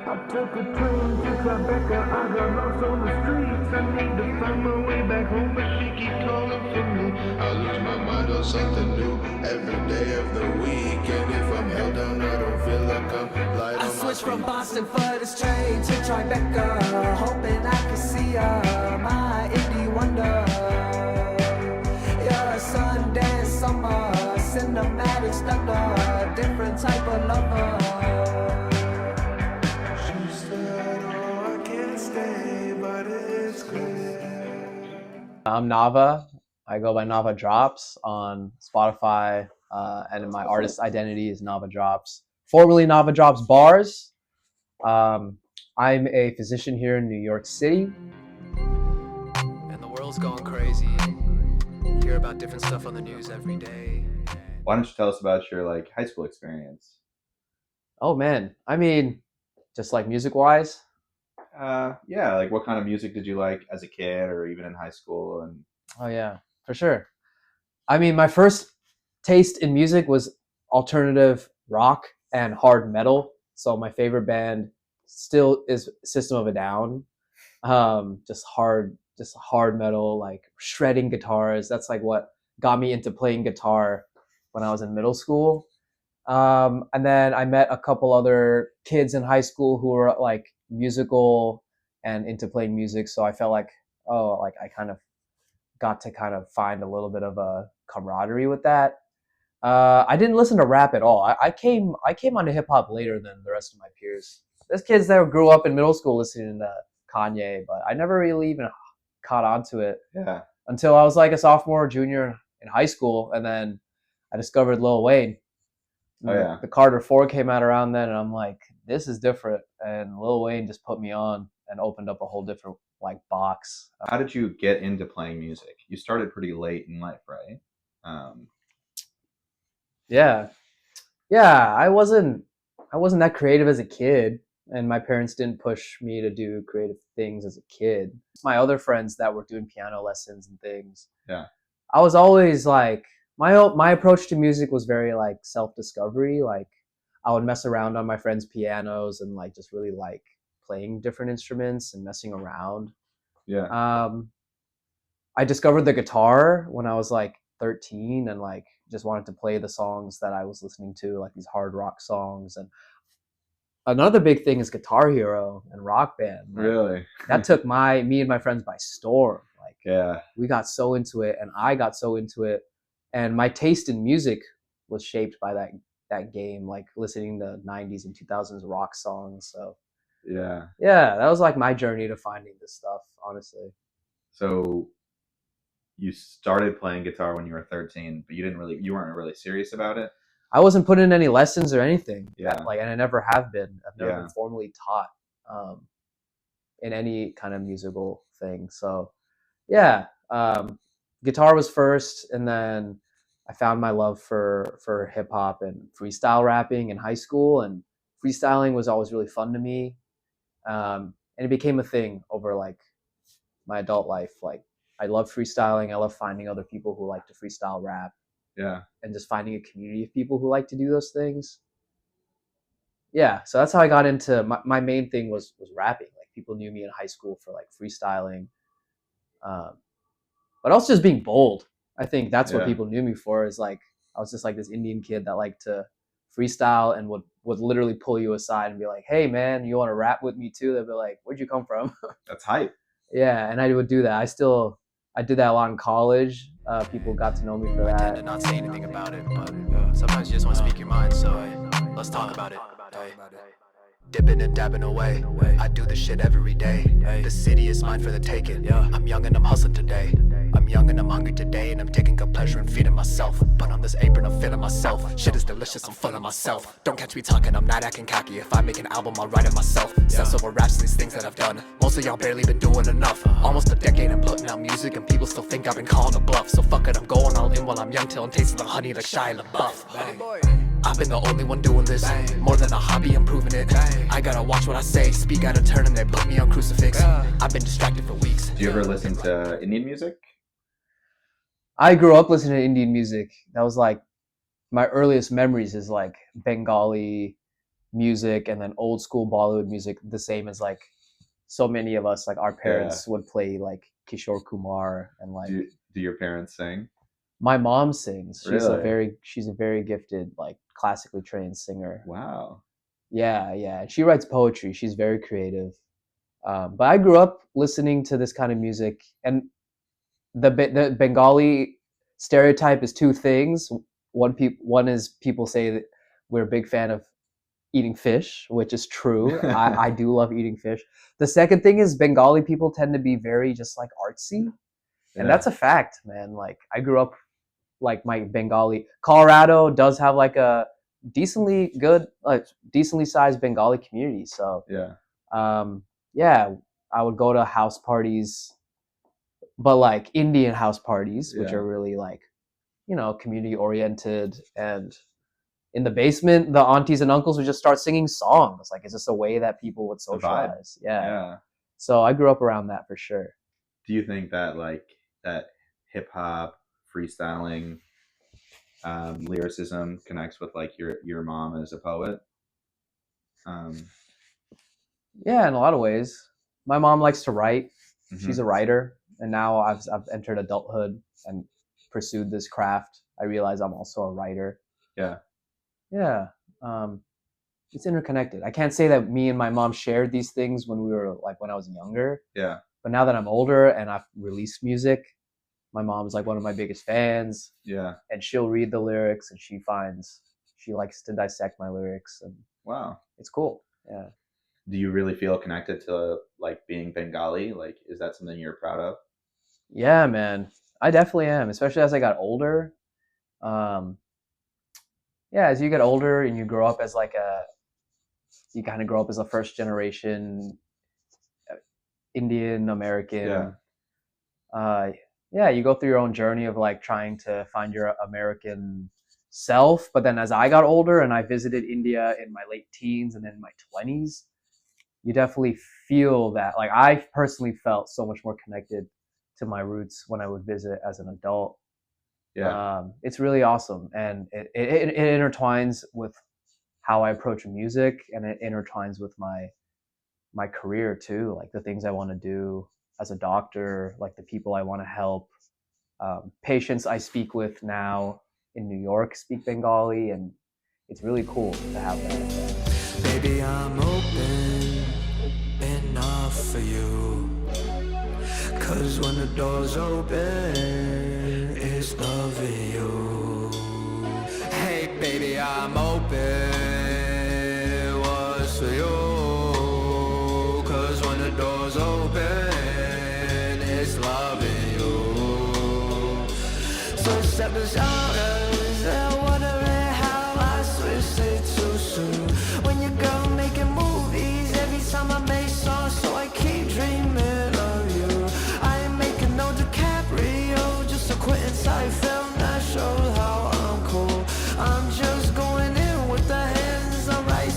I took a train to Tribeca, I got lost on the streets. I need to find my way back home, but she keep calling for me. I lose my mind on something new every day of the week. And if I'm held down, I don't feel like I'm light on my feet. I switched from Boston for this train to Tribeca, hoping I could see her, my indie wonder. You're a Sundance summer, cinematic stunner, different type of lover. She said, oh, I can't stay, but it's clear. I'm Nava. I go by Nava Drops on Spotify, and my artist identity is Nava Drops, formerly Nava Drops Bars. I'm a physician here in New York City. And the world's going crazy. You hear about different stuff on the news every day. Why don't you tell us about your high school experience? Oh man, I mean, just like music-wise. Yeah, what kind of music did you like as a kid or even in high school? And Oh yeah, for sure. I mean, my first taste in music was alternative rock and hard metal. So my favorite band still is System of a Down. Just hard metal, like shredding guitars. That's like what got me into playing guitar when I was in middle school. And then I met a couple other kids in high school who were like musical and into playing music. So I felt like, oh, like I kind of got to kind of find a little bit of a camaraderie with that. I didn't listen to rap at all. I came onto hip hop later than the rest of my peers. There's kids that grew up in middle school listening to Kanye, but I never really even caught on to it yeah, until I was like a sophomore or junior in high school, and then I discovered Lil Wayne. Oh, yeah. The Carter 4 came out around then, and I'm like, this is different. And Lil Wayne just put me on and opened up a whole different like box. How did you get into playing music? You started pretty late in life, right? Yeah, I wasn't that creative as a kid, and my parents didn't push me to do creative things as a kid. My other friends that were doing piano lessons and things, Yeah. I was always like, my approach to music was very like self-discovery. Like I would mess around on my friends' pianos and like just really like playing different instruments and messing around. Yeah. I discovered the guitar when I was like 13 and like just wanted to play the songs that I was listening to, like these hard rock songs. And another big thing is Guitar Hero and Rock Band. Like, Really? that took me and my friends by storm. Like Yeah. we got so into it, and I got so into it, and my taste in music was shaped by that game, like listening to 90s and 2000s rock songs. So Yeah. that was like my journey to finding this stuff, honestly. So you started playing guitar when you were 13, but you weren't really serious about it? I wasn't putting in any lessons or anything. Yeah. Like, and I never have been. I've never Yeah. been formally taught in any kind of musical thing. So, yeah, guitar was first, and then I found my love for hip hop and freestyle rapping in high school, and freestyling was always really fun to me. And it became a thing over like my adult life. Like I love freestyling. I love finding other people who like to freestyle rap. Yeah. And just finding a community of people who like to do those things. Yeah, so that's how I got into my main thing was rapping. Like people knew me in high school for like freestyling, but also just being bold. I think that's what Yeah. people knew me for. Is like I was just like this Indian kid that liked to freestyle and would literally pull you aside and be like, "Hey man, you want to rap with me too?" They'd be like, "Where'd you come from?" That's hype. Yeah, and I would do that. I did that a lot in college. People got to know me for I tend to that. not say anything about it, but sometimes you just want to speak your mind, so let's talk about it. Hey. Dipping and dabbing away, I do this shit every day. The city is mine for the taking. I'm young and I'm hustling today. I'm young and I'm hungry today, and I'm taking good pleasure in feeding myself. But on this apron, I'm feeling myself. Shit is delicious, I'm full of myself. Don't catch me talking, I'm not acting cocky. If I make an album, I'll write it myself. Sense over raps, these things that I've done. Most of y'all barely been doing enough. Almost a decade I'm putting out music, and people still think I've been calling a bluff. So fuck it, I'm going all in while I'm young till I'm tasting the honey like Shia LaBeouf. I've been the only one doing this. More than a hobby, I'm proving it. I gotta watch what I say, speak out of turn, and they put me on crucifix. I've been distracted for weeks. Do you ever listen to Indian music? I grew up listening to Indian music. That was like my earliest memories is like Bengali, music, and then old school Bollywood music, the same as like so many of us, like our parents would play like Kishore Kumar and like Do your parents sing? my mom sings. Really? She's a very gifted, like classically trained singer. Wow. Yeah, yeah. She writes poetry. She's very creative. But I grew up listening to this kind of music, and the Bengali stereotype is two things. One is people say that we're a big fan of eating fish, which is true. I do love eating fish. The second thing is Bengali people tend to be very just like artsy, and that's a fact, man. Like I grew up like my Bengali. Colorado does have like a decently good, like decently sized Bengali community. So yeah. yeah, I would go to house parties, but like Indian house parties, which Yeah. are really like, you know, community oriented. And in the basement, the aunties and uncles would just start singing songs. Like it's just a way that people would The vibe. socialize. Yeah. Yeah. So I grew up around that for sure. Do you think that like that hip hop freestyling lyricism connects with like your mom as a poet? Yeah, in a lot of ways. My mom likes to write. She's Mhm. a writer, and now I've entered adulthood and pursued this craft. I realize I'm also a writer. Yeah. Yeah, um, it's interconnected. I can't say that me and my mom shared these things when we were like when I was younger, Yeah. but now that I'm older and I've released music, my mom's like one of my biggest fans, Yeah. and she'll read the lyrics and she likes to dissect my lyrics, and Wow. it's cool. Yeah. Do you really feel connected to like being Bengali? Like, is that something you're proud of? Yeah, man. I definitely am, especially as I got older. Um, yeah, as you get older and you grow up as like you kind of grow up as a first generation Indian Yeah. American. Uh, yeah, you go through your own journey of like trying to find your American self. But then as I got older and I visited India in my late teens and then my 20s, you definitely feel that. Like I personally felt so much more connected to my roots when I would visit as an adult. Yeah. It's really awesome, and it intertwines with how I approach music, and it intertwines with my career too, like the things I want to do as a doctor, like the people I want to help. Patients I speak with now in New York speak Bengali, and it's really cool to have that. Baby, I'm open enough for you. Cause when the door's open, it's loving you. Hey, baby, I'm open. What's for you? Cause when the door's open, it's loving you. So step shoulders, they're wondering how I switched it too soon. When your girl making movies, every time I make songs, so I keep dreaming of you. I ain't making no DiCaprio, just a Quentin Seinfeld, that shows how I'm cool. I'm just going in with the hands on right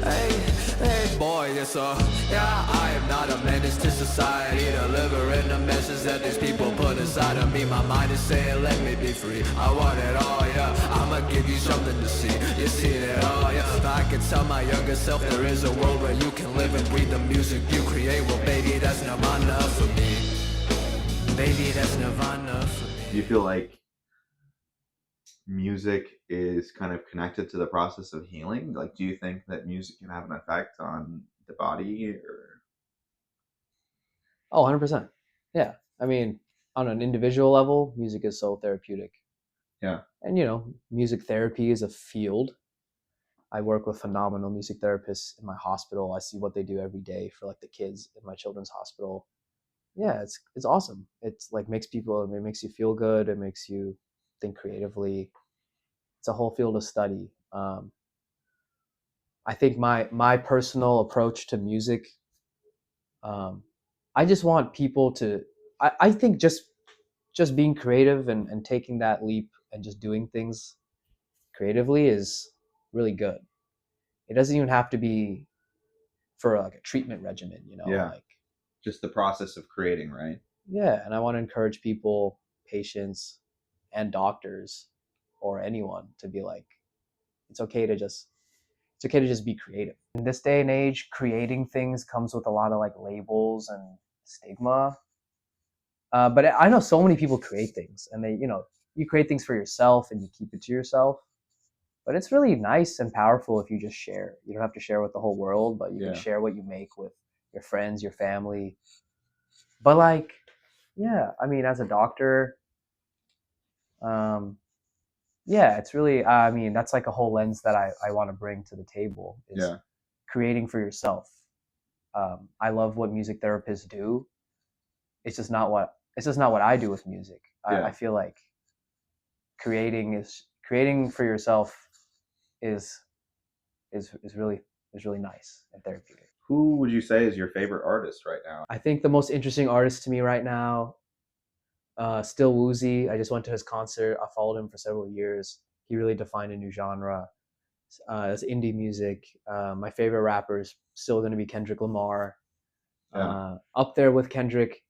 hey, boy, yes sir. Yeah, I am not a menace to society, delivering the message that these people put inside of me. My mind is saying, let me be free. I want it all, yeah. I'ma give you something to see. You see it all, yeah. If I could tell my younger self there is a world where you can live and breathe the music you create, well, baby, that's nirvana for me. Baby, that's nirvana for me. Do you feel like music is kind of connected to the process of healing? Like, do you think that music can have an effect on the body or? Oh, 100%. Yeah. I mean, on an individual level, music is so therapeutic. Yeah. And, you know, music therapy is a field. I work with phenomenal music therapists in my hospital. I see what they do every day for like the kids in my children's hospital. Yeah, it's awesome. It's like it makes you feel good. It makes you think creatively. It's a whole field of study. I think my personal approach to music, I just want people to. I think just being creative and taking that leap and just doing things creatively is really good. It doesn't even have to be for like a treatment regimen, you know, Yeah. like Just the process of creating, right? yeah. And I want to encourage people, patients, and doctors, or anyone to be like, it's okay to just be creative. In this day and age, creating things comes with a lot of like labels and stigma. But I know so many people create things, and you create things for yourself and you keep it to yourself. But it's really nice and powerful if you just share. You don't have to share with the whole world, but you can share what you make with your friends, your family. But like, yeah, I mean, as a doctor, yeah, it's really, I mean, that's like a whole lens that I want to bring to the table is creating for yourself. I love what music therapists do. It's just not what I do with music. I feel like creating for yourself is really nice and therapeutic. Who would you say is your favorite artist right now? I think the most interesting artist to me right now, still Woozy. I just went to his concert. I followed him for several years. He really defined a new genre. It's indie music. My favorite rapper is still going to be Kendrick Lamar. Up there with Kendrick,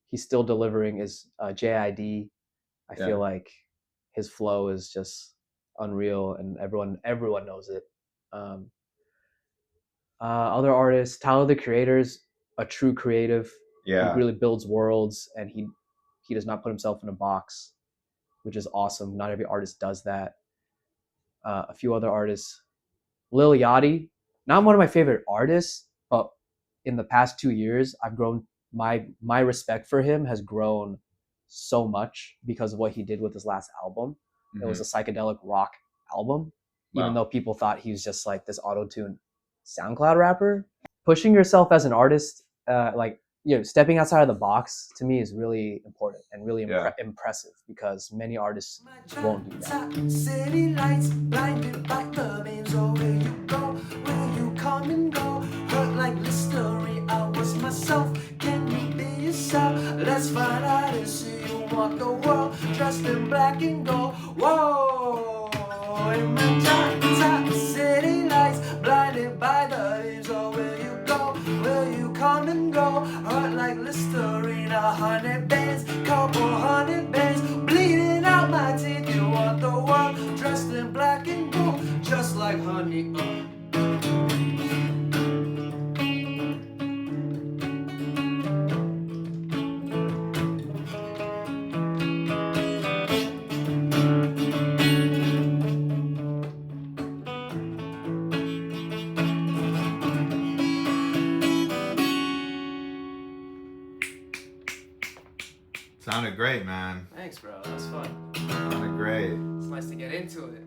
he's still delivering is JID. I feel like his flow is just unreal, and everyone knows it. Other artists, Tyler the Creator's a true creative. He really builds worlds, and he does not put himself in a box, which is awesome. Not every artist does that. A few other artists, Lil Yachty, not one of my favorite artists, but in the past 2 years, I've grown my respect for him has grown so much because of what he did with his last album. It was a psychedelic rock album, even though people thought he was just like this auto-tune SoundCloud rapper. Pushing yourself as an artist, stepping outside of the box to me is really important and really impressive because many artists won't do that. City lights blinded by the beams. Oh, where you go, where you come and go. Hurt like Listerine. I was myself. Can you be yourself? Let's find out and see you walk the world dressed in black and gold. Whoa, in my top city lights blinded by the beams. Oh, where you go, where you come and go. Hurt like Listerine. 100 bands, couple 100 bands, bleeding out my teeth. You want the world dressed in black and gold, just like honey. Sounded great, man. Thanks, bro. That was fun. Sounded great. It's nice to get into it.